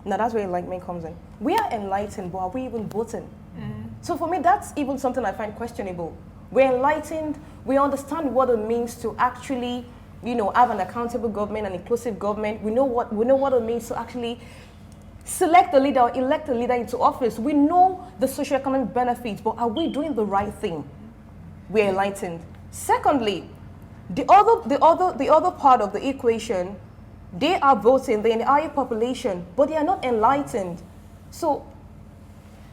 Now that's where enlightenment comes in. We are enlightened, but are we even voting? So for me, that's even something I find questionable. We're enlightened, we understand what it means to actually, have an accountable government, an inclusive government. We know what it means to actually select a leader or elect a leader into office. We know the socioeconomic benefits, but are we doing the right thing? We're enlightened. Secondly, the other part of the equation, they are voting, they're in the higher population, but they are not enlightened. So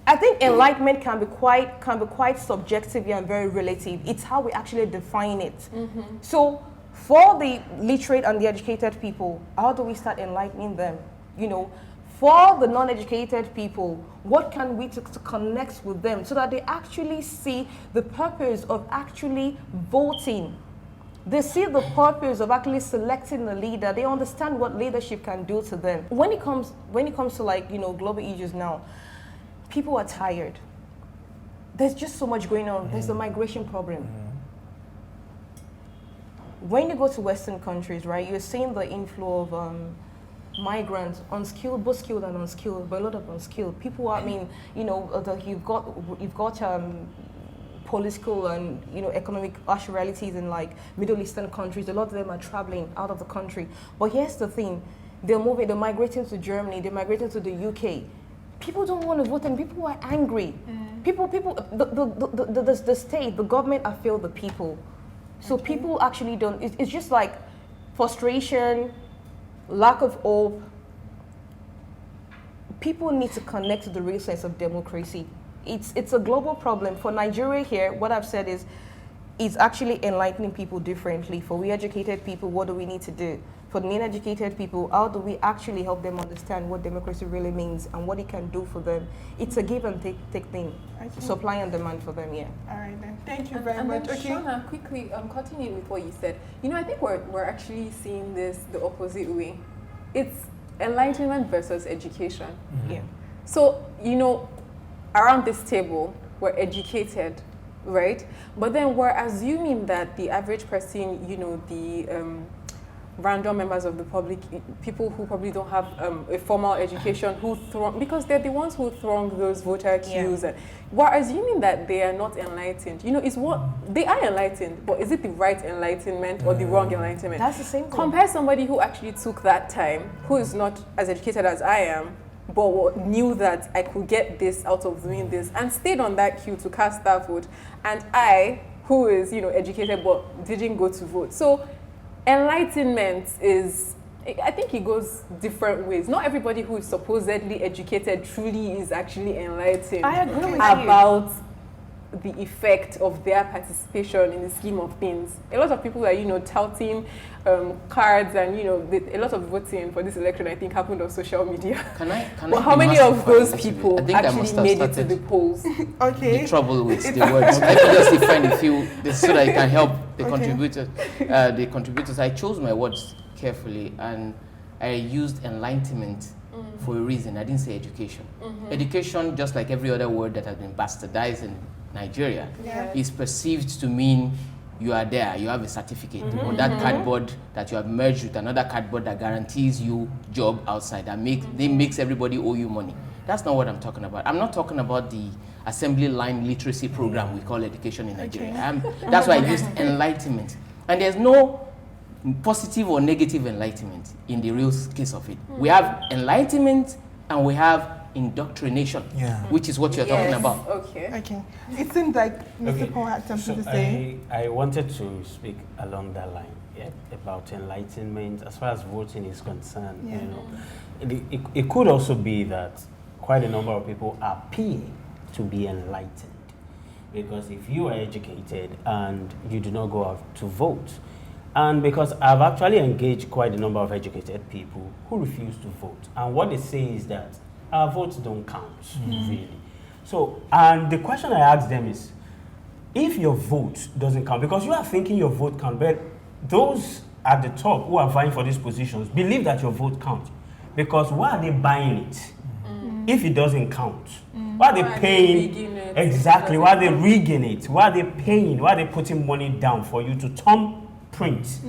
I think enlightenment can be quite subjective and very relative. It's how we actually define it. So for the literate and the educated people, how do we start enlightening them? For the non-educated people, what can we do to connect with them so that they actually see the purpose of actually voting? They see the purpose of actually selecting a leader. They understand what leadership can do to them. When it comes to global issues now, people are tired. There's just so much going on. There's the migration problem. When you go to Western countries, right, you're seeing the inflow of migrants, unskilled, both skilled and unskilled, but a lot of unskilled people. You've got political and economic harsh realities in Middle Eastern countries. A lot of them are traveling out of the country. But here's the thing: they're migrating to Germany, they're migrating to the UK. People don't want to vote, and people are angry. The state, the government have failed the people. So people actually don't. It's just like frustration, lack of hope. People need to connect to the real sense of democracy. It's a global problem. For Nigeria here, what I've said is, it's actually enlightening people differently. For we educated people, what do we need to do? For the non-educated people, how do we actually help them understand what democracy really means and what it can do for them? It's a give and take thing, supply and demand for them, yeah. All right then, thank you very much. Okay. Shana, quickly, continuing with what you said, I think we're actually seeing this the opposite way. It's enlightenment versus education. Yeah. So, around this table, we're educated, right? But then we're assuming that the average person, the random members of the public, people who probably don't have a formal education, because they're the ones who throng those voter queues. And we're assuming that they are not enlightened. It's what they are enlightened, but is it the right enlightenment or the wrong enlightenment? That's the same thing. Compare somebody who actually took that time, who is not as educated as I am, but knew that I could get this out of doing this and stayed on that queue to cast that vote, and I, who is educated but didn't go to vote. So enlightenment is, I think it goes different ways. Not everybody who is supposedly educated truly is actually enlightened. I agree with about the effect of their participation in the scheme of things. A lot of people are, touting cards, and a lot of voting for this election, I think, happened on social media. But how many of those people actually made it to the polls? Okay. The trouble with the words. Let me just define a few so that I can help the contributors. The contributors. I chose my words carefully, and I used enlightenment for a reason. I didn't say education. Education, just like every other word that has been bastardized in Nigeria, is perceived to mean you are there, you have a certificate on that cardboard that you have merged with another cardboard that guarantees you job outside, that makes everybody owe you money. That's not what I'm talking about. I'm not talking about the assembly line literacy program we call education in Nigeria. That's why I used enlightenment. And there's no positive or negative enlightenment in the real case of it. We have enlightenment and we have indoctrination, which is what you're talking about. Okay. It seems like Mr. Paul had something to say. I wanted to speak along that line, about enlightenment as far as voting is concerned. It could also be that quite a number of people appear to be enlightened, because if you are educated and you do not go out to vote, and because I've actually engaged quite a number of educated people who refuse to vote, and what they say is that our votes don't count, really. So, and the question I ask them is, if your vote doesn't count, because you are thinking your vote counts, but those at the top who are vying for these positions believe that your vote counts, because why are they buying it if it doesn't count? Why are they paying? Exactly, why are they rigging it? Why are they paying? Why are they putting money down for you to thumbprint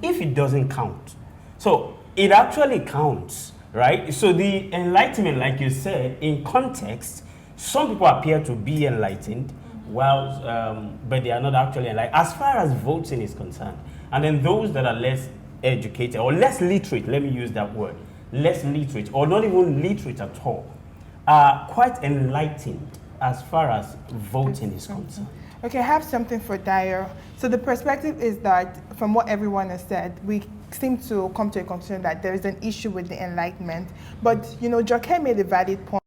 if it doesn't count? So, it actually counts. right? So the enlightenment, like you said, in context, some people appear to be enlightened, while but they are not actually enlightened as far as voting is concerned. And then those that are less educated or less literate, let me use that word, less literate or not even literate at all, are quite enlightened as far as voting is concerned. Okay, I have something for Dyer. So the perspective is that, from what everyone has said, we seem to come to a conclusion that there is an issue with the Enlightenment. But, you know, Joke made a valid point.